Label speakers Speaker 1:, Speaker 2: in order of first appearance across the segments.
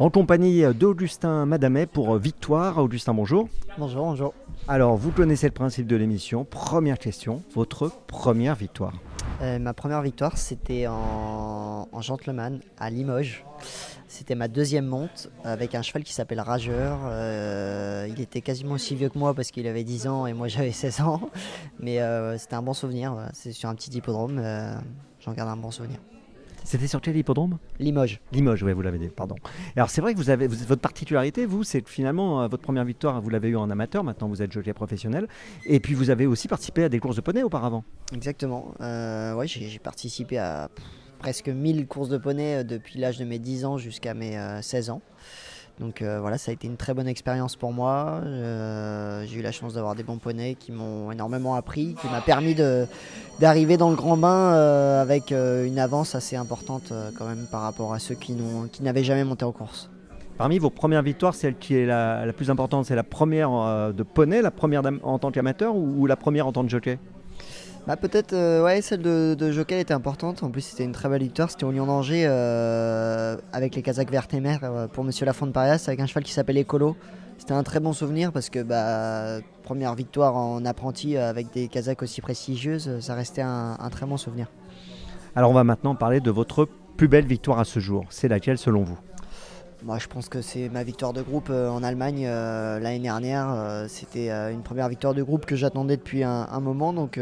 Speaker 1: En compagnie d'Augustin Madamet pour Victoire. Augustin, bonjour.
Speaker 2: Bonjour, bonjour.
Speaker 1: Alors, vous connaissez le principe de l'émission. Première question, votre première victoire?
Speaker 2: Ma première victoire, c'était en gentleman à Limoges. C'était ma deuxième monte avec un cheval qui s'appelle Rageur. Il était quasiment aussi vieux que moi parce qu'il avait 10 ans et moi j'avais 16 ans. Mais c'était un bon souvenir. C'est sur un petit hippodrome. J'en garde un bon souvenir.
Speaker 1: C'était sur quel hippodrome?
Speaker 2: Limoges.
Speaker 1: Limoges, oui, vous l'avez dit, pardon. Alors, c'est vrai que votre particularité, vous, c'est que finalement, votre première victoire, vous l'avez eue en amateur, maintenant vous êtes jockey professionnel. Et puis, vous avez aussi participé à des courses de poney auparavant.
Speaker 2: Exactement. Ouais, j'ai participé à presque 1000 courses de poney depuis l'âge de mes 10 ans jusqu'à mes 16 ans. Donc voilà, ça a été une très bonne expérience pour moi. J'ai eu la chance d'avoir des bons poneys qui m'ont énormément appris, qui m'a permis d'arriver dans le grand bain avec une avance assez importante quand même par rapport à ceux qui n'avaient jamais monté en course.
Speaker 1: Parmi vos premières victoires, celle qui est la plus importante, c'est la première de poney, la première en tant qu'amateur ou la première en tant que jockey?
Speaker 2: Bah peut-être, ouais, celle de jockey était importante. En plus, c'était une très belle victoire. C'était au Lion d'Angers avec les Kazakhs Vertemer pour Monsieur Lafont de Parias avec un cheval qui s'appelle Écolo. C'était un très bon souvenir parce que première victoire en apprenti avec des Kazakhs aussi prestigieuses, ça restait un très bon souvenir.
Speaker 1: Alors, on va maintenant parler de votre plus belle victoire à ce jour. C'est laquelle selon vous?
Speaker 2: Moi, je pense que c'est ma victoire de groupe en Allemagne l'année dernière. C'était une première victoire de groupe que j'attendais depuis un moment, donc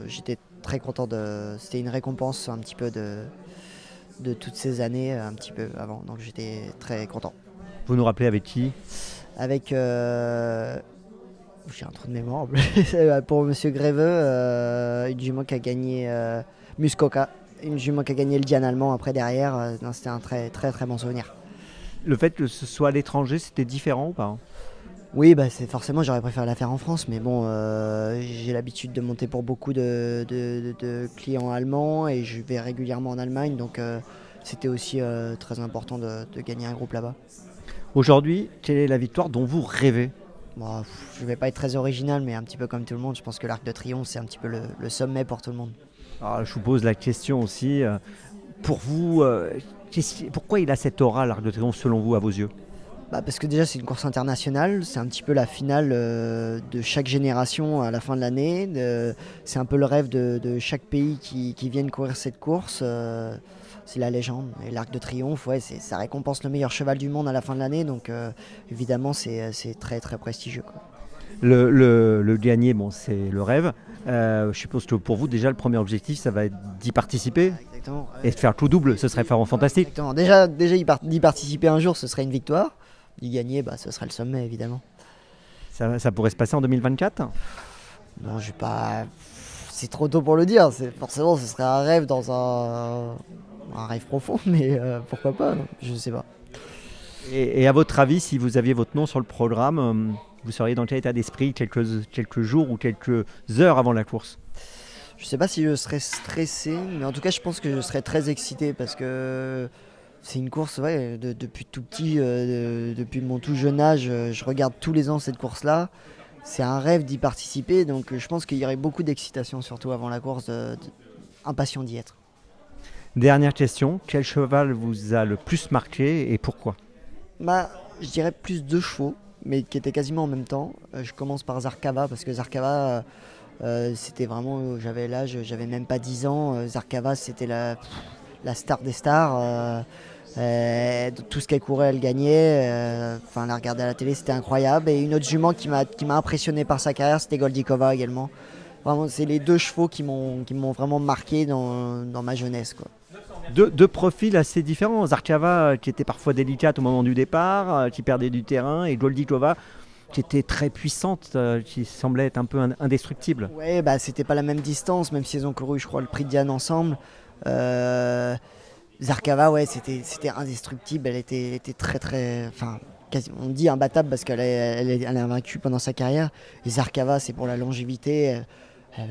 Speaker 2: j'étais très content. C'était une récompense un petit peu de toutes ces années, un petit peu avant, donc j'étais très content.
Speaker 1: Vous nous rappelez avec qui?
Speaker 2: Avec, j'ai un trou de mémoire, pour Monsieur Greveux, une jument qui a gagné Muskoka. Une jument qui a gagné le Diane allemand après derrière, c'était un très très très bon souvenir.
Speaker 1: Le fait que ce soit à l'étranger, c'était différent ou pas?
Speaker 2: Oui, forcément j'aurais préféré la faire en France, mais bon, j'ai l'habitude de monter pour beaucoup de clients allemands et je vais régulièrement en Allemagne, donc c'était aussi très important de gagner un groupe là-bas.
Speaker 1: Aujourd'hui, quelle est la victoire dont vous rêvez?
Speaker 2: Bon, je ne vais pas être très original, mais un petit peu comme tout le monde, je pense que l'Arc de Triomphe c'est un petit peu le sommet pour tout le monde.
Speaker 1: Alors, je vous pose la question aussi, pour vous, pourquoi il a cette aura, l'Arc de Triomphe, selon vous, à vos yeux?
Speaker 2: Parce que déjà c'est une course internationale, c'est un petit peu la finale de chaque génération à la fin de l'année. C'est un peu le rêve de chaque pays qui viennent courir cette course. C'est la légende. Et l'Arc de Triomphe, ouais, ça récompense le meilleur cheval du monde à la fin de l'année, donc évidemment c'est très très prestigieux, quoi.
Speaker 1: Le gagner, bon, c'est le rêve. Je suppose que pour vous, déjà, le premier objectif, ça va être d'y participer.
Speaker 2: Exactement.
Speaker 1: Et de faire tout double, ce serait vraiment fantastique.
Speaker 2: Exactement. Déjà d'y participer un jour, ce serait une victoire. D'y gagner, ce serait le sommet, évidemment.
Speaker 1: Ça pourrait se passer en 2024?
Speaker 2: Non, je vais pas. C'est trop tôt pour le dire. Forcément, ce serait un rêve dans un rêve profond, mais pourquoi pas, non, je sais pas.
Speaker 1: Et à votre avis, si vous aviez votre nom sur le programme, vous seriez dans quel état d'esprit quelques jours ou quelques heures avant la course?
Speaker 2: Je sais pas si je serais stressé, mais en tout cas, je pense que je serais très excité parce que c'est une course, ouais, depuis tout petit, depuis mon tout jeune âge, je regarde tous les ans cette course-là. C'est un rêve d'y participer, donc je pense qu'il y aurait beaucoup d'excitation, surtout avant la course, impatient d'y être.
Speaker 1: Dernière question, quel cheval vous a le plus marqué et pourquoi?
Speaker 2: Je dirais plus 2 chevaux, mais qui étaient quasiment en même temps. Je commence par Zarkava, parce que Zarkava, c'était vraiment, j'avais l'âge, j'avais même pas 10 ans. Zarkava, c'était la star des stars. Tout ce qu'elle courait, elle gagnait. La regarder à la télé, c'était incroyable. Et une autre jument qui m'a impressionné par sa carrière, c'était Goldikova également. Vraiment, c'est les 2 chevaux qui m'ont vraiment marqué dans ma jeunesse, quoi.
Speaker 1: Deux profils assez différents. Zarkava, qui était parfois délicate au moment du départ, qui perdait du terrain, et Goldikova, qui était très puissante, qui semblait être un peu indestructible.
Speaker 2: Ouais, c'était pas la même distance, même si ils ont couru, je crois, le prix de Diane ensemble. Zarkava, ouais, c'était indestructible. Elle était très très, on dit imbattable parce qu'elle est invaincue pendant sa carrière. Et Zarkava, c'est pour la longévité.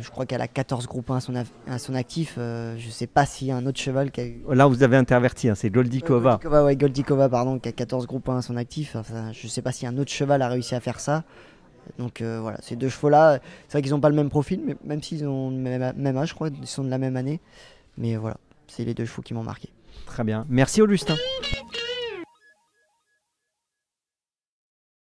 Speaker 2: Je crois qu'elle a 14 groupes 1 à son actif. Je sais pas s'il y a un autre cheval qui a eu.
Speaker 1: Là, vous avez interverti, hein, c'est Goldikova.
Speaker 2: Goldikova, pardon, qui a 14 groupes 1 à son actif. Je sais pas si un autre cheval a réussi à faire ça. Donc voilà, ces 2 chevaux-là, c'est vrai qu'ils n'ont pas le même profil, mais même s'ils ont le même âge, je crois, ils sont de la même année. Mais voilà, c'est les 2 chevaux qui m'ont marqué.
Speaker 1: Très bien. Merci Augustin.